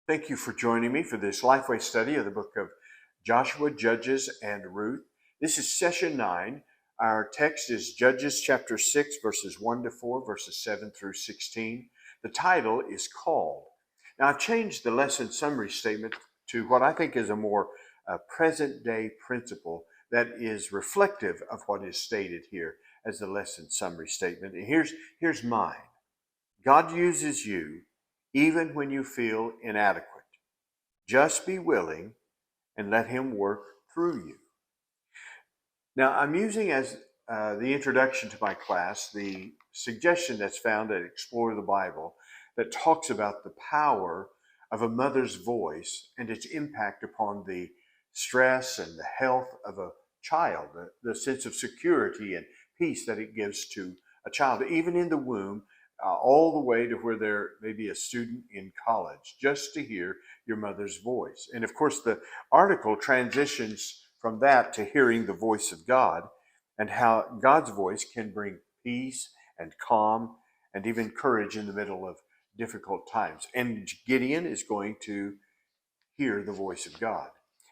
Thank you for joining me for this Lifeway study of the book of Joshua, Judges, and Ruth. This is session 9. Our text is Judges chapter 6, verses 1 to 4, verses 7 through 16. The title is Called. Now, I've changed the lesson summary statement to what I think is a more present-day principle that is reflective of what is stated here as the lesson summary statement. And here's mine. God uses you even when you feel inadequate. Just be willing and let him work through you. Now, I'm using as the introduction to my class the suggestion that's found at Explore the Bible that talks about the power of a mother's voice and its impact upon the stress and the health of a child, the sense of security and peace that it gives to a child, even in the womb, all the way to where they're maybe a student in college, just to hear your mother's voice. And of course, the article transitions from that to hearing the voice of God and how God's voice can bring peace and calm and even courage in the middle of difficult times. And Gideon is going to hear the voice of God.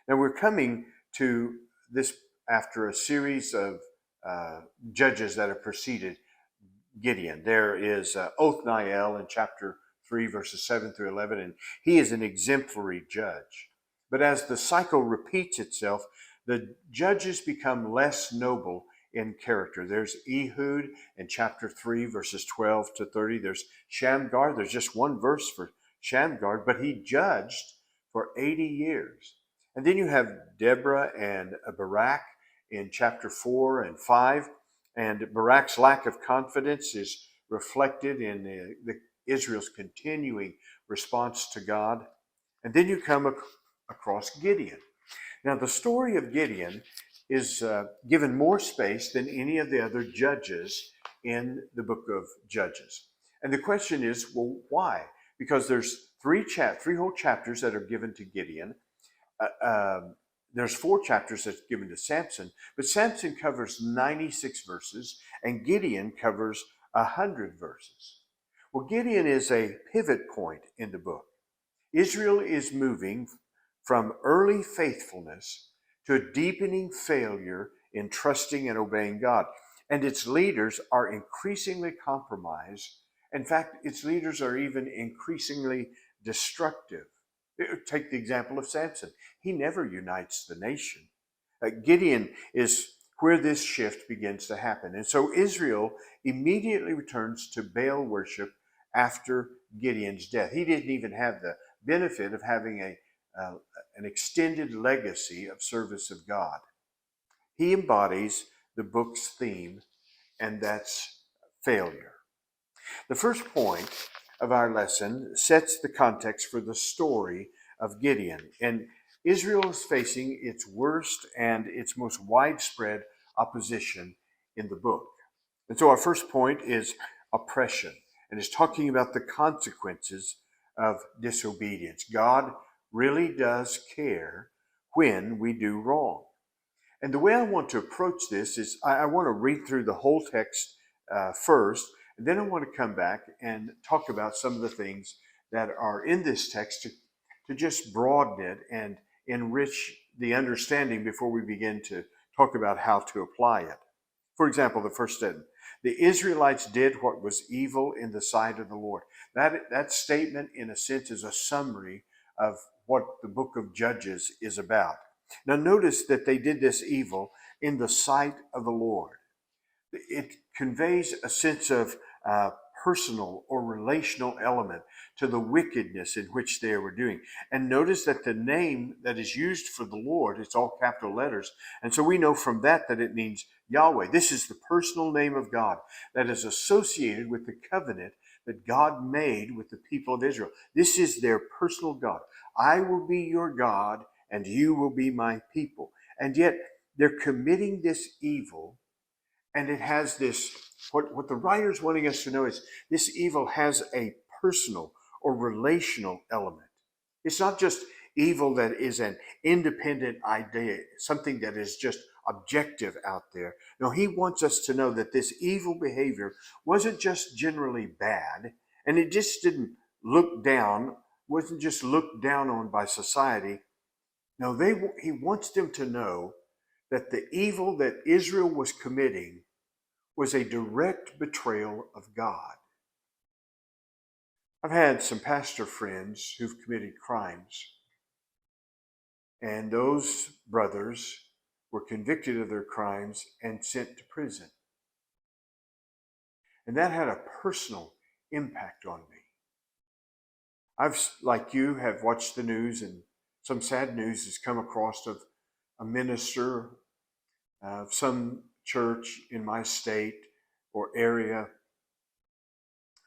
Now we're coming to this after a series of judges that have preceded Gideon. There is Othniel in chapter 3, verses 7 through 11, and he is an exemplary judge. But as the cycle repeats itself, the judges become less noble in character. There's Ehud in chapter 3, verses 12 to 30. There's Shamgar. There's just one verse for Shamgar, but he judged for 80 years. And then you have Deborah and Barak in chapter 4 and 5. And Barak's lack of confidence is reflected in Israel's continuing response to God. And then you come across Gideon. Now, the story of Gideon is given more space than any of the other judges in the book of Judges. And the question is, well, why? Because there's three whole chapters that are given to Gideon. There's 4 chapters that's given to Samson, but Samson covers 96 verses and Gideon covers 100 verses. Well, Gideon is a pivot point in the book. Israel is moving from early faithfulness to a deepening failure in trusting and obeying God. And its leaders are increasingly compromised. In fact, its leaders are even increasingly destructive. Take the example of Samson. He never unites the nation. Gideon is where this shift begins to happen. And so Israel immediately returns to Baal worship after Gideon's death. He didn't even have the benefit of having an extended legacy of service of God. He embodies the book's theme, and that's failure. The first point of our lesson sets the context for the story of Gideon. And Israel is facing its worst and its most widespread opposition in the book. And so our first point is oppression, and is talking about the consequences of disobedience. God really does care when we do wrong. And the way I want to approach this is I want to read through the whole text first, and then I want to come back and talk about some of the things that are in this text to just broaden it and enrich the understanding before we begin to talk about how to apply it. For example, the first statement, the Israelites did what was evil in the sight of the Lord. That statement, in a sense, is a summary of what the book of Judges is about. Now notice that they did this evil in the sight of the Lord. It conveys a sense of personal or relational element to the wickedness in which they were doing. And notice that the name that is used for the Lord, it's all capital letters. And so we know from that it means Yahweh. This is the personal name of God that is associated with the covenant that God made with the people of Israel. This is their personal God. I will be your God and you will be my people. And yet they're committing this evil. And it has this, what the writer's wanting us to know is this evil has a personal or relational element. It's not just evil that is an independent idea, something that is just objective out there. No, he wants us to know that this evil behavior wasn't just generally bad, and it just didn't look down wasn't just looked down on by society. No, he wants them to know that the evil that Israel was committing was a direct betrayal of God. I've had some pastor friends who've committed crimes, and those brothers were convicted of their crimes and sent to prison. And that had a personal impact on me. I've, like you, have watched the news, and some sad news has come across of a minister of some church in my state or area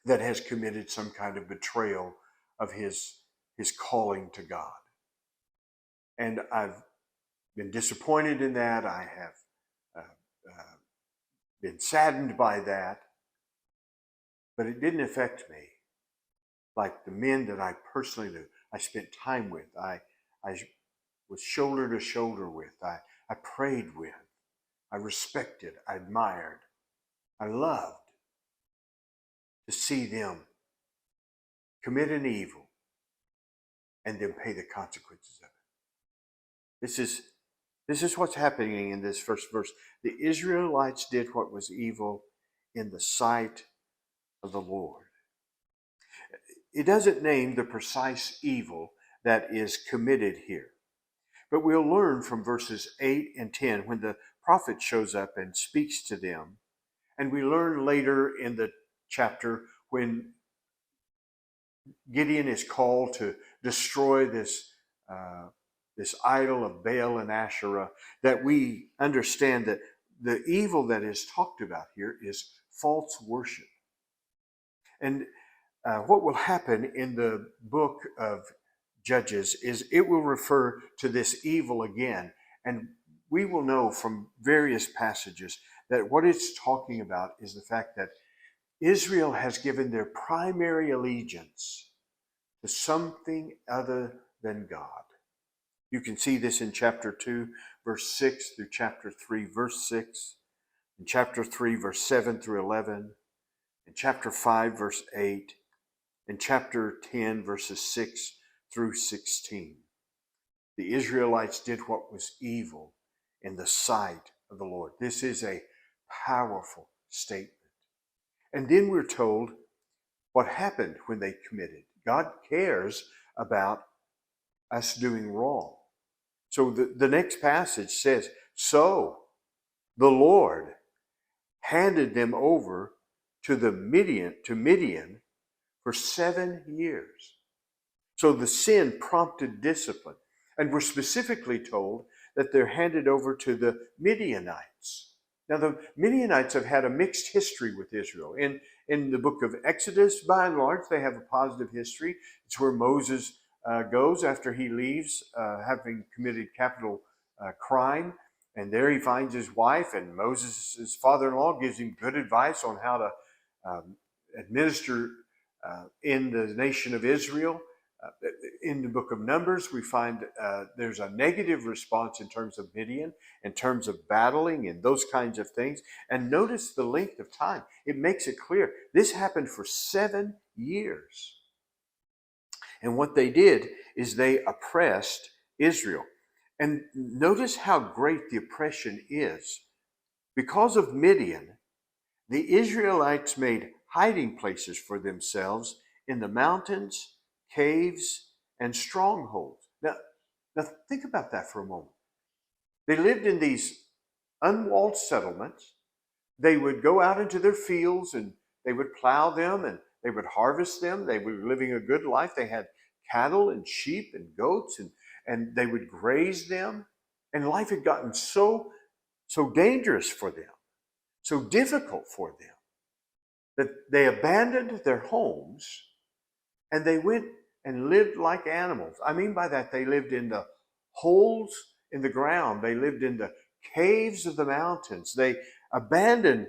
that has committed some kind of betrayal of his calling to God. And I've been disappointed in that. I have been saddened by that. But it didn't affect me like the men that I personally knew, I spent time with, I was shoulder to shoulder with, I prayed with, I respected, I admired, I loved to see them commit an evil and then pay the consequences of it. This is what's happening in this first verse. The Israelites did what was evil in the sight of the Lord. It doesn't name the precise evil that is committed here. But we'll learn from verses 8 and 10 when the prophet shows up and speaks to them. And we learn later in the chapter when Gideon is called to destroy this idol of Baal and Asherah, that we understand that the evil that is talked about here is false worship. And what will happen in the book of Judges is it will refer to this evil again. And we will know from various passages that what it's talking about is the fact that Israel has given their primary allegiance to something other than God. You can see this in chapter 2, verse 6 through chapter 3, verse 6, in chapter 3, verse 7 through 11, in chapter 5, verse 8, in chapter 10, verses 6 through 16. The Israelites did what was evil in the sight of the Lord. This is a powerful statement. And then we're told what happened when they committed. God cares about us doing wrong. So the next passage says, so the Lord handed them over to Midian for 7 years. So the sin prompted discipline. And we're specifically told that they're handed over to the Midianites. Now, the Midianites have had a mixed history with Israel. In the book of Exodus, by and large, they have a positive history. It's where Moses goes after he leaves, having committed capital crime. And there he finds his wife, and Moses' father-in-law gives him good advice on how to administer in the nation of Israel. In the book of Numbers, we find there's a negative response in terms of Midian, in terms of battling and those kinds of things. And notice the length of time. It makes it clear. This happened for 7 years. And what they did is they oppressed Israel. And notice how great the oppression is. Because of Midian, the Israelites made hiding places for themselves in the mountains, caves, and strongholds. Now think about that for a moment. They lived in these unwalled settlements. They would go out into their fields and they would plow them and they would harvest them. They were living a good life. They had cattle and sheep and goats and they would graze them. And life had gotten so dangerous for them, so difficult for them, that they abandoned their homes and they went and lived like animals. I mean by that, they lived in the holes in the ground. They lived in the caves of the mountains. They abandoned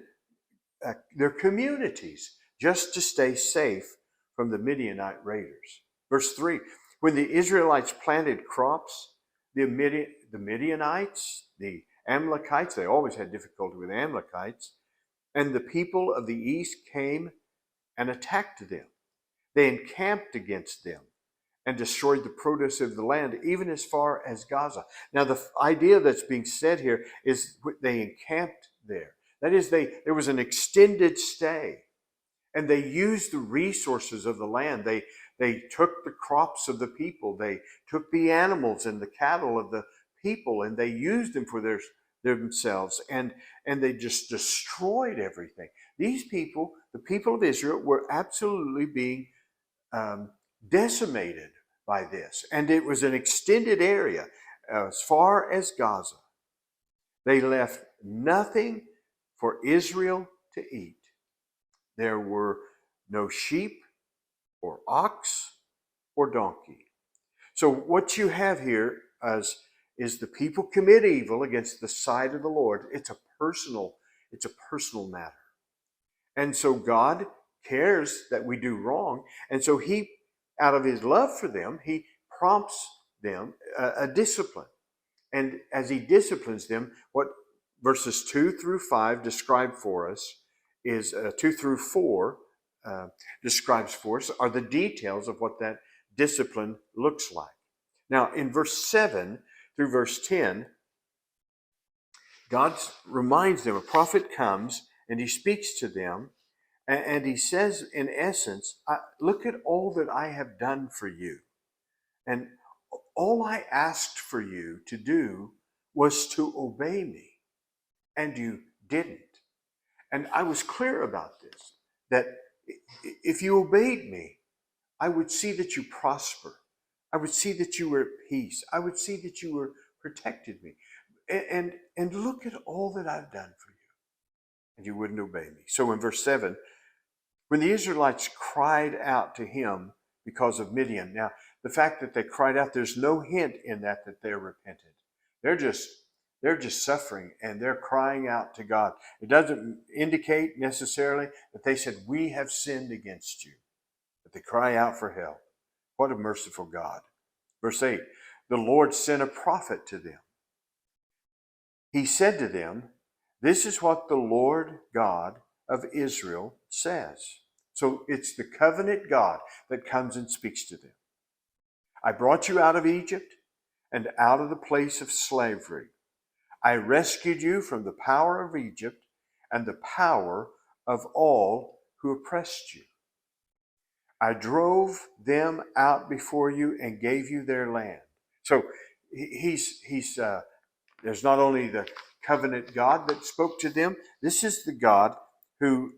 their communities just to stay safe from the Midianite raiders. Verse 3, when the Israelites planted crops, the Midianites, the Amalekites, they always had difficulty with Amalekites, and the people of the east came and attacked them. They encamped against them and destroyed the produce of the land, even as far as Gaza. Now, the idea that's being said here is they encamped there. That is, there was an extended stay, and they used the resources of the land. They took the crops of the people. They took the animals and the cattle of the people, and they used them for themselves, and they just destroyed everything. These people, the people of Israel, were absolutely being decimated by this. And it was an extended area as far as Gaza. They left nothing for Israel to eat. There were no sheep or ox or donkey. So what you have here is the people commit evil against the sight of the Lord. It's a personal matter. And so God cares that we do wrong. And so he, out of his love for them, he prompts them a discipline. And as he disciplines them, what verses 2 through 5 describe for us is 2 through 4 describes for us are the details of what that discipline looks like. Now, in verse 7 through verse 10, God reminds them, a prophet comes and he speaks to them, and he says, in essence, look at all that I have done for you. And all I asked for you to do was to obey me, and you didn't. And I was clear about this, that if you obeyed me, I would see that you prosper. I would see that you were at peace. I would see that you were protected me. And look at all that I've done for you. And you wouldn't obey me. So in verse 7, when the Israelites cried out to him because of Midian. Now, the fact that they cried out, there's no hint in that they're repentant. They're just suffering, and they're crying out to God. It doesn't indicate necessarily that they said, we have sinned against you. But they cry out for help. What a merciful God. Verse 8, the Lord sent a prophet to them. He said to them, this is what the Lord God of Israel says. So it's the covenant God that comes and speaks to them. I brought you out of Egypt and out of the place of slavery. I rescued you from the power of Egypt and the power of all who oppressed you. I drove them out before you and gave you their land. So there's not only the covenant God that spoke to them. This is the God who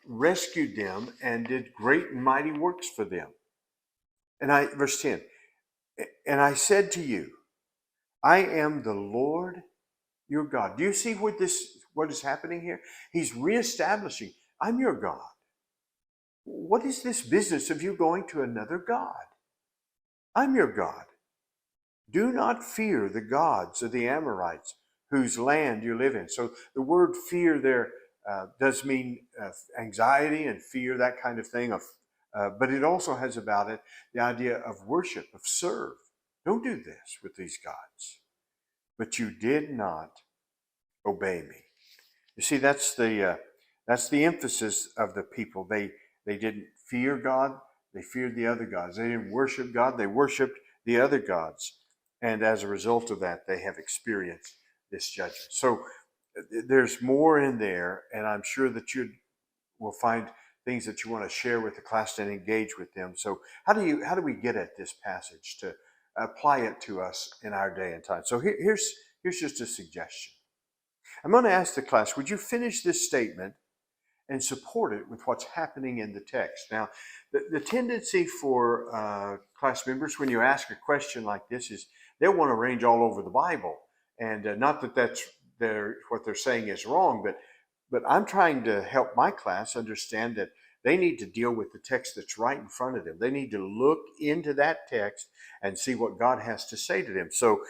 rescued them and did great and mighty works for them. And verse 10, and I said to you, I am the Lord your God. Do you see what is happening here? He's reestablishing, I'm your God. What is this business of you going to another God? I'm your God. Do not fear the gods of the Amorites, whose land you live in. So the word fear there does mean anxiety and fear, that kind of thing. But it also has about it the idea of worship, of serve. Don't do this with these gods. But you did not obey me. You see, that's the emphasis of the people. They didn't fear God. They feared the other gods. They didn't worship God. They worshiped the other gods. And as a result of that, they have experienced this judgment. So there's more in there, and I'm sure that you will find things that you want to share with the class and engage with them. So how do we get at this passage to apply it to us in our day and time? So here's just a suggestion. I'm going to ask the class, would you finish this statement and support it with what's happening in the text? Now, the tendency for class members when you ask a question like this is they'll want to range all over the Bible. And not that that's what they're saying is wrong, but I'm trying to help my class understand that they need to deal with the text that's right in front of them. They need to look into that text and see what God has to say to them. So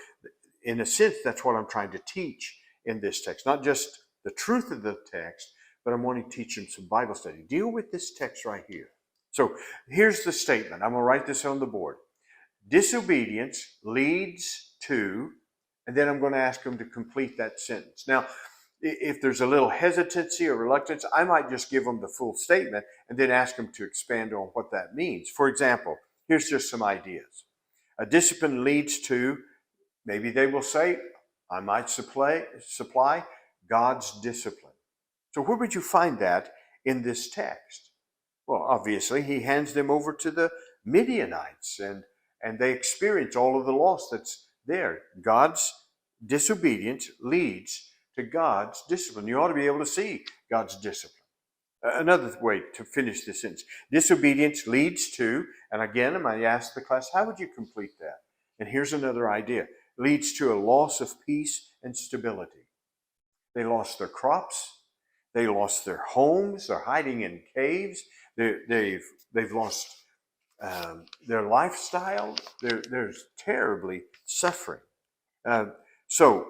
in a sense, that's what I'm trying to teach in this text. Not just the truth of the text, but I'm wanting to teach them some Bible study. Deal with this text right here. So here's the statement. I'm going to write this on the board. Disobedience leads to, and then I'm going to ask them to complete that sentence. Now, if there's a little hesitancy or reluctance, I might just give them the full statement and then ask them to expand on what that means. For example, Here's just some ideas. A discipline leads to, maybe they will say, I might supply God's discipline. So where would you find that in this text? Well, obviously, he hands them over to the Midianites, and they experience all of the loss that's there. God's disobedience leads to God's discipline. You ought to be able to see God's discipline. Another way to finish this sentence. Disobedience leads to, and again, I might ask the class, how would you complete that? And here's another idea. Leads to a loss of peace and stability. They lost their crops. They lost their homes. They're hiding in caves. They've lost their lifestyle. There's terribly suffering. So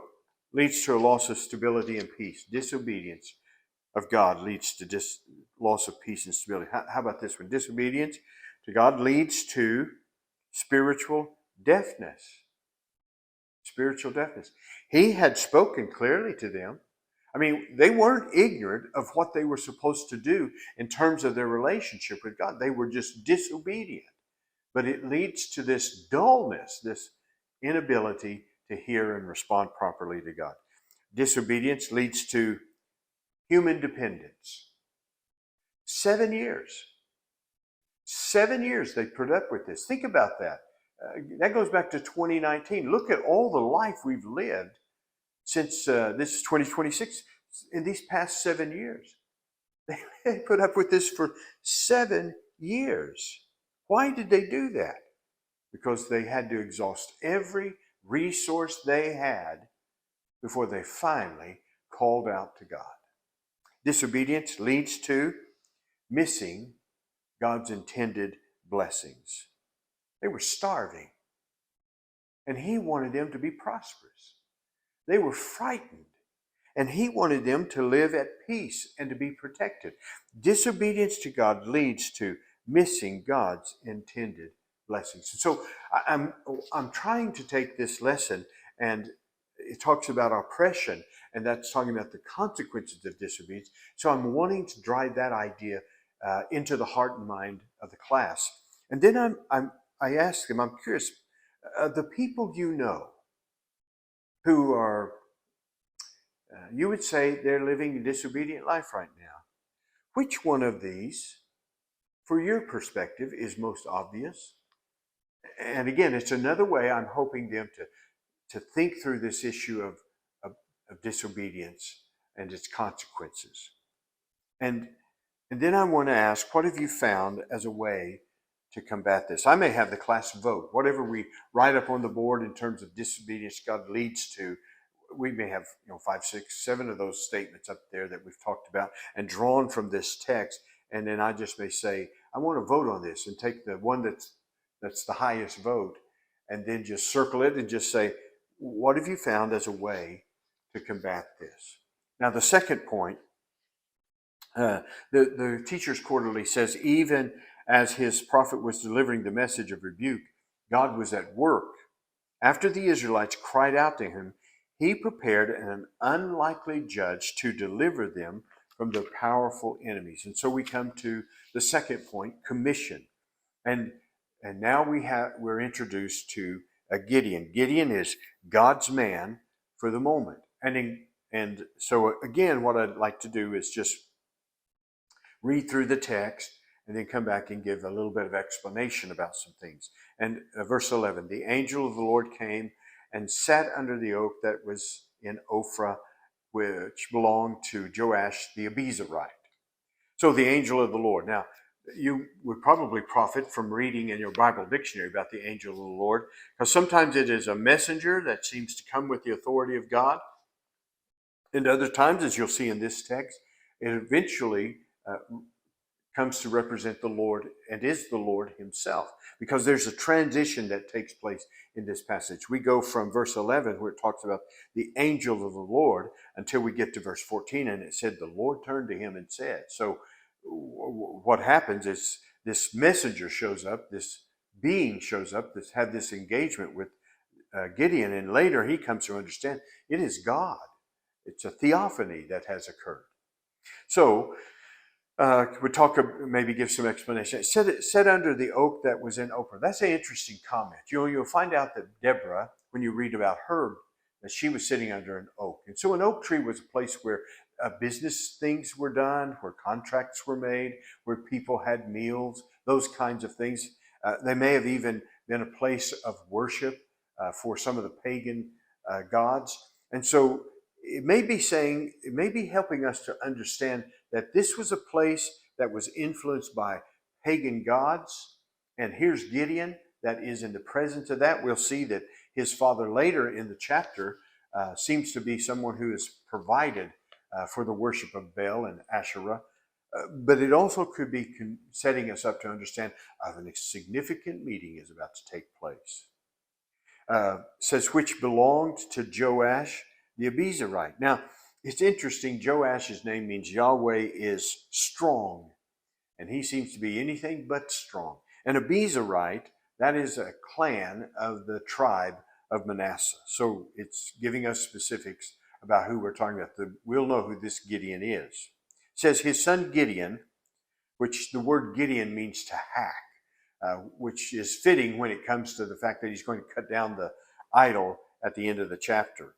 leads to a loss of stability and peace. Disobedience of God leads to loss of peace and stability. How about this one? Disobedience to God leads to spiritual deafness. Spiritual deafness. He had spoken clearly to them. I mean, they weren't ignorant of what they were supposed to do in terms of their relationship with God. They were just disobedient. But it leads to this dullness, this inability to hear and respond properly to God. Disobedience leads to human dependence. 7 years. 7 years they put up with this. Think about that. That goes back to 2019. Look at all the life we've lived since this is 2026, in these past 7 years. They put up with this for 7 years. Why did they do that? Because they had to exhaust every resource they had before they finally called out to God. Disobedience leads to missing God's intended blessings. They were starving, and He wanted them to be prosperous. They were frightened, and He wanted them to live at peace and to be protected. Disobedience to God leads to missing God's intended blessings. And so I'm trying to take this lesson, and it talks about oppression, and that's talking about the consequences of disobedience. So I'm wanting to drive that idea into the heart and mind of the class. And then I ask them, I'm curious, the people you know who are, you would say they're living a disobedient life right now. Which one of these, for your perspective, is most obvious? And again, it's another way I'm hoping them to think through this issue of disobedience and its consequences. And then I want to ask, what have you found as a way to combat this? I may have the class vote. Whatever we write up on the board in terms of disobedience God leads to, we may have 5, 6, 7 of those statements up there that we've talked about and drawn from this text. And then I just may say, I want to vote on this, and take the one that's the highest vote, and then just circle it and just say, what have you found as a way to combat this? Now, the second point, the Teacher's Quarterly says, even as his prophet was delivering the message of rebuke, God was at work. After the Israelites cried out to him, he prepared an unlikely judge to deliver them from their powerful enemies. And so we come to the second point, commission. And now we're introduced to Gideon. Gideon is God's man for the moment. And so again, what I'd like to do is just read through the text and then come back and give a little bit of explanation about some things. And verse 11, the angel of the Lord came and sat under the oak that was in Ophrah, which belonged to Joash the Abiezrite. So the angel of the Lord. Now, you would probably profit from reading in your Bible dictionary about the angel of the Lord, because sometimes it is a messenger that seems to come with the authority of God. And other times, as you'll see in this text, it eventually comes to represent the Lord and is the Lord himself, because there's a transition that takes place in this passage. We go from verse 11, where it talks about the angel of the Lord, until we get to verse 14, and it said, the Lord turned to him and said. So what happens is this messenger shows up, this being shows up, that's had this engagement with Gideon, and later he comes to understand it is God. It's a theophany that has occurred. So We'll talk, maybe give some explanation. It said under the oak that was in Oprah. That's an interesting comment. You'll find out that Deborah, when you read about her, that she was sitting under an oak. And so an oak tree was a place where business things were done, where contracts were made, where people had meals, those kinds of things. They may have even been a place of worship for some of the pagan gods. And so it may be helping us to understand that this was a place that was influenced by pagan gods. And here's Gideon that is in the presence of that. We'll see that his father later in the chapter seems to be someone who has provided for the worship of Baal and Asherah. But it also could be setting us up to understand a significant meeting is about to take place. Says, which belonged to Joash the Abiezrite. Now, it's interesting, Joash's name means Yahweh is strong, and he seems to be anything but strong. And Abiezrite, that is a clan of the tribe of Manasseh. So it's giving us specifics about who we're talking about. We'll know who this Gideon is. It says his son Gideon, which the word Gideon means to hack, which is fitting when it comes to the fact that he's going to cut down the idol at the end of the chapter.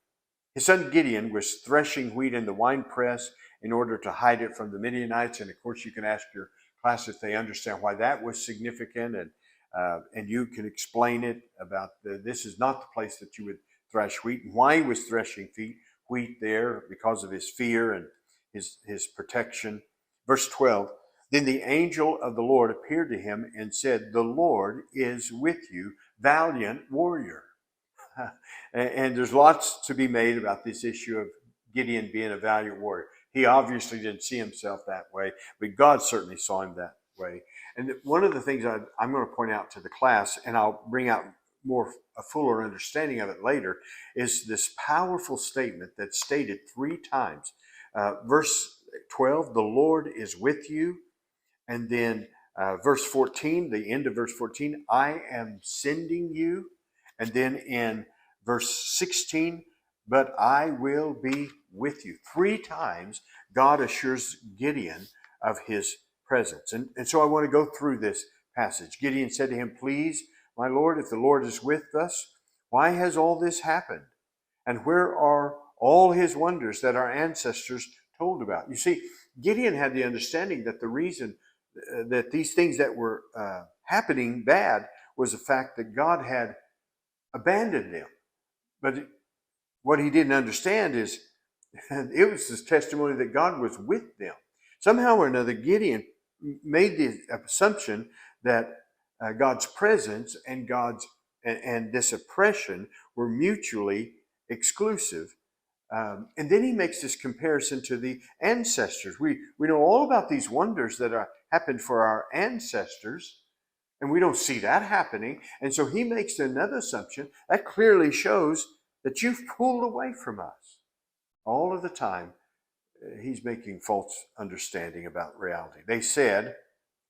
His son Gideon was threshing wheat in the winepress in order to hide it from the Midianites. And of course, you can ask your class if they understand why that was significant. And you can explain it about this is not the place that you would thresh wheat. And why he was threshing wheat there, because of his fear and his protection. Verse 12, then the angel of the Lord appeared to him and said, the Lord is with you, valiant warrior. And there's lots to be made about this issue of Gideon being a valiant warrior. He obviously didn't see himself that way, but God certainly saw him that way. And one of the things I'm going to point out to the class, and I'll bring out a fuller understanding of it later, is this powerful statement that's stated 3 times. Verse 12, the Lord is with you. And then verse 14, the end of verse 14, I am sending you. And then in verse 16, but I will be with you. 3 times God assures Gideon of his presence. And so I want to go through this passage. Gideon said to him, please, my Lord, if the Lord is with us, why has all this happened? And where are all his wonders that our ancestors told about? You see, Gideon had the understanding that the reason that these things that were happening bad was the fact that God had abandoned them. But what he didn't understand is it was this testimony that God was with them. Somehow or another, Gideon made the assumption that God's presence and this oppression were mutually exclusive. And then he makes this comparison to the ancestors. We know all about these wonders that happened for our ancestors, and we don't see that happening. And so he makes another assumption that clearly shows that you've pulled away from us. All of the time, he's making false understanding about reality. They said,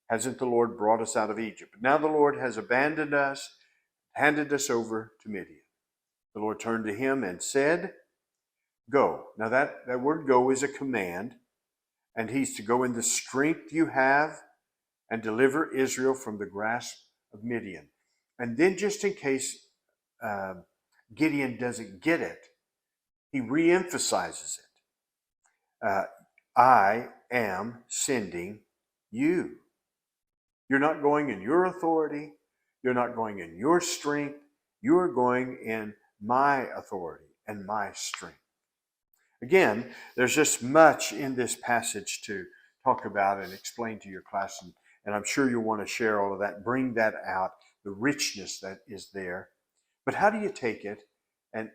hasn't the Lord brought us out of Egypt? But now the Lord has abandoned us, handed us over to Midian. The Lord turned to him and said, go. Now that word go is a command, and he's to go in the strength you have and deliver Israel from the grasp of Midian. And then just in case Gideon doesn't get it, he reemphasizes it. I am sending you. You're not going in your authority. You're not going in your strength. You are going in my authority and my strength. Again, there's just much in this passage to talk about and explain to your class, and I'm sure you'll want to share all of that, bring that out, the richness that is there. But how do you take it and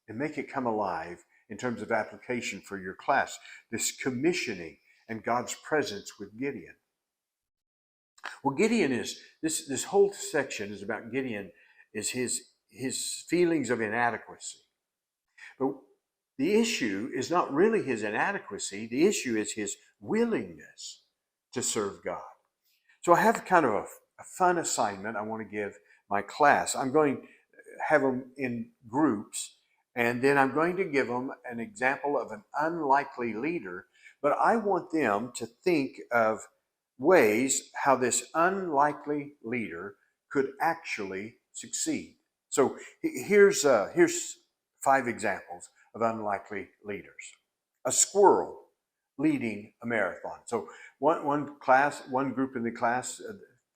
make it come alive in terms of application for your class? This commissioning and God's presence with Gideon. Well, Gideon is, this whole section is about Gideon, is his feelings of inadequacy. But the issue is not really his inadequacy. The issue is his willingness to serve God. So I have kind of a fun assignment I want to give my class. I'm going to have them in groups, and then I'm going to give them an example of an unlikely leader but I want them to think of ways how this unlikely leader could actually succeed. So here's 5 examples of unlikely leaders. A squirrel leading a marathon. So one group in the class,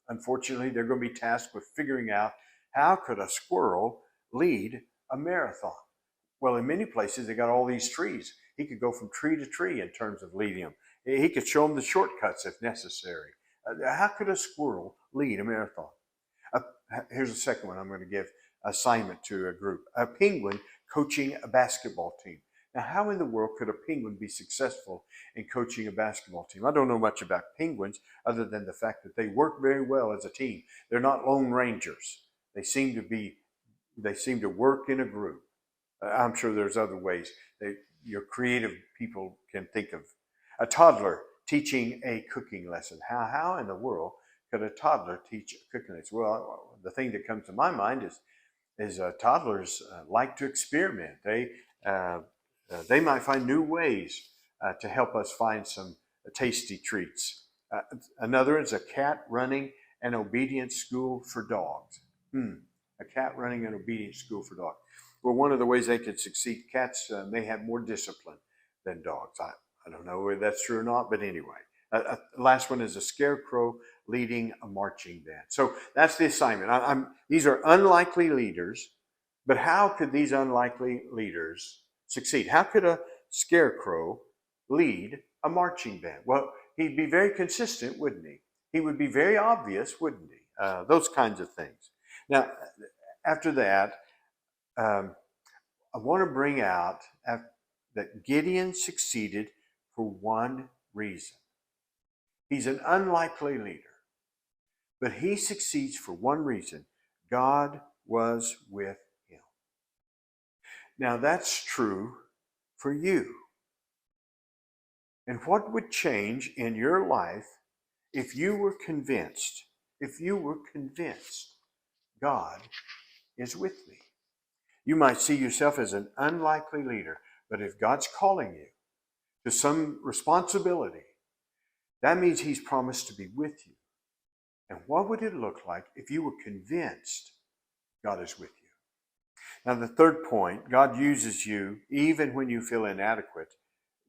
unfortunately, they're going to be tasked with figuring out how could a squirrel lead a marathon. Well, in many places, they got all these trees. He could go from tree to tree in terms of leading them. He could show them the shortcuts if necessary. How could a squirrel lead a marathon? Here's a second one I'm going to give assignment to a group. A penguin coaching a basketball team. Now, how in the world could a penguin be successful in coaching a basketball team? I don't know much about penguins other than the fact that they work very well as a team. They're not lone rangers. They seem to work in a group. I'm sure there's other ways that your creative people can think of. A toddler teaching a cooking lesson. How in the world could a toddler teach a cooking lesson? Well, the thing that comes to my mind is toddlers like to experiment. They might find new ways to help us find some tasty treats. Another is a cat running an obedience school for dogs. A cat running an obedience school for dogs. Well, one of the ways they could succeed, cats may have more discipline than dogs. I don't know whether that's true or not, but anyway. Last one is a scarecrow leading a marching band. So that's the assignment. These are unlikely leaders, but how could these unlikely leaders succeed? How could a scarecrow lead a marching band? Well, he'd be very consistent, wouldn't he? He would be very obvious, wouldn't he? Those kinds of things. Now, after that, I want to bring out that Gideon succeeded for one reason. He's an unlikely leader, but he succeeds for one reason. God was with him. Now that's true for you. And what would change in your life if you were convinced God is with me? You might see yourself as an unlikely leader, but if God's calling you to some responsibility, that means he's promised to be with you. And what would it look like if you were convinced God is with you? Now, the third point, God uses you even when you feel inadequate.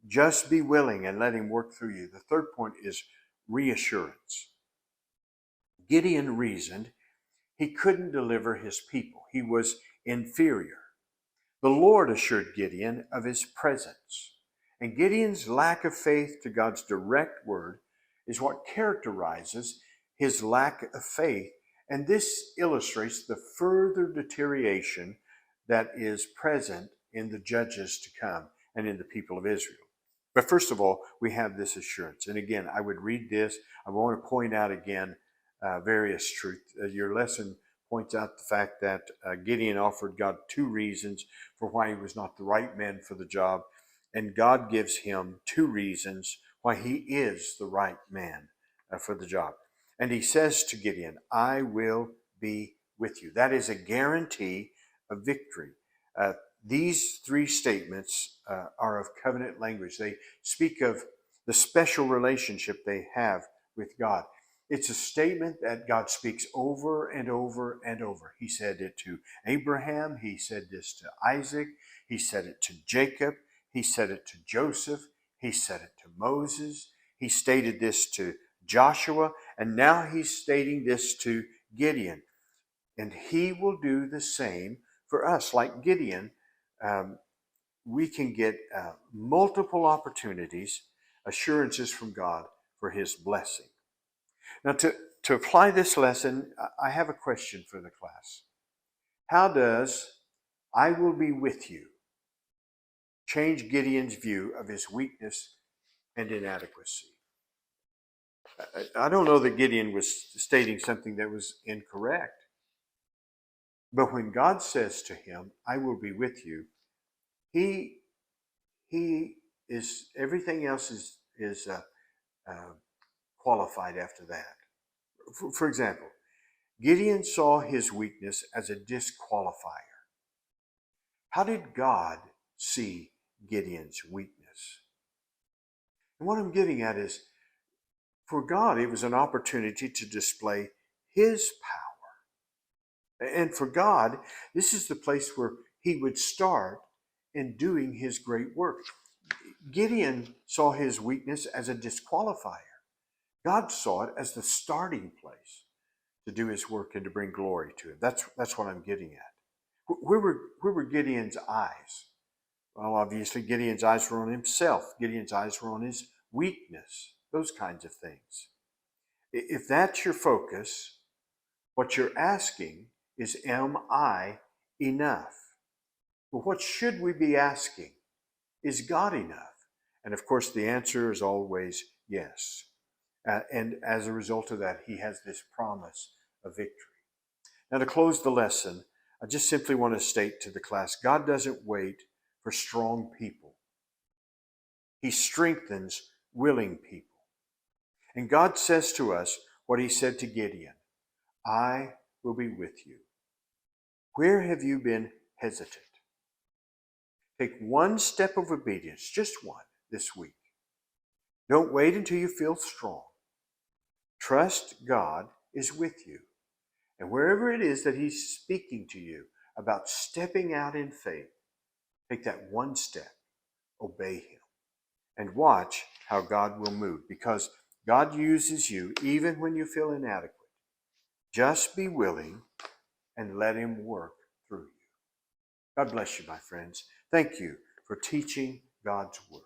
Just be willing and let him work through you. The third point is reassurance. Gideon reasoned he couldn't deliver his people. He was inferior. The Lord assured Gideon of his presence. And Gideon's lack of faith to God's direct word is what characterizes his lack of faith. And this illustrates the further deterioration that is present in the judges to come and in the people of Israel. But first of all, we have this assurance. And again, I would read this. I want to point out again various truths. Your lesson points out the fact that Gideon offered God 2 reasons for why he was not the right man for the job. And God gives him 2 reasons why he is the right man for the job. And he says to Gideon, I will be with you. That is a guarantee of victory. These 3 statements are of covenant language. They speak of the special relationship they have with God. It's a statement that God speaks over and over and over. He said it to Abraham. He said this to Isaac. He said it to Jacob. He said it to Joseph. He said it to Moses. He stated this to Joshua. And now he's stating this to Gideon. And he will do the same for us. Like Gideon, we can get multiple opportunities, assurances from God for his blessing. Now, to apply this lesson, I have a question for the class. How does I will be with you change Gideon's view of his weakness and inadequacy? I don't know that Gideon was stating something that was incorrect. But when God says to him, I will be with you, he is, everything else is qualified after that. For example, Gideon saw his weakness as a disqualifier. How did God see Gideon's weakness? And what I'm getting at is, for God, it was an opportunity to display his power. And for God, this is the place where he would start in doing his great work. Gideon saw his weakness as a disqualifier. God saw it as the starting place to do his work and to bring glory to him. That's what I'm getting at. Where were Gideon's eyes? Well, obviously, Gideon's eyes were on himself. Gideon's eyes were on his weakness, those kinds of things. If that's your focus, what you're asking is, am I enough? Well, what should we be asking? Is God enough? And of course, the answer is always yes. And as a result of that, he has this promise of victory. Now, to close the lesson, I just simply want to state to the class, God doesn't wait for strong people. He strengthens willing people. And God says to us what he said to Gideon, I will be with you. Where have you been hesitant? Take one step of obedience, just one, this week. Don't wait until you feel strong. Trust God is with you. And wherever it is that he's speaking to you about stepping out in faith, take that one step, obey him, and watch how God will move, because God uses you even when you feel inadequate. Just be willing and let him work through you. God bless you, my friends. Thank you for teaching God's word.